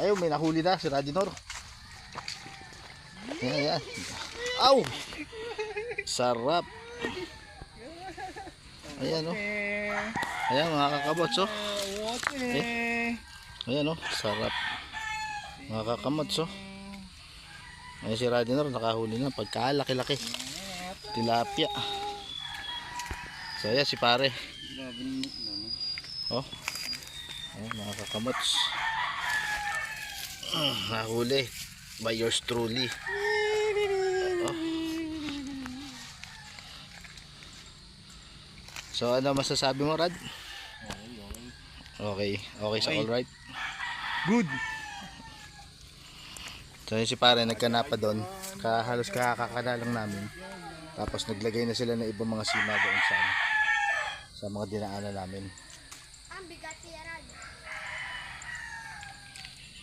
Ayun, may nahuli na si Radinor. Ayan. Aw! Sarap. Ayan oh. Ayan mga kakamots oh. Ayan oh, sarap. Mga kakamots oh. Ayan si Radinor, nakahuli na. Pagkalaki-laki. Tilapia. So ayan si pare. Oh. Ayan mga kakamots. Nahuli by yours truly. Oh. So ano masasabi mo, Rad? Okay sa alright. Good. So yun si pare nagkanapa doon. Halos kakakana lang namin. Tapos naglagay na sila ng ibang mga sima doon sa mga dinaanan namin. Ang bigat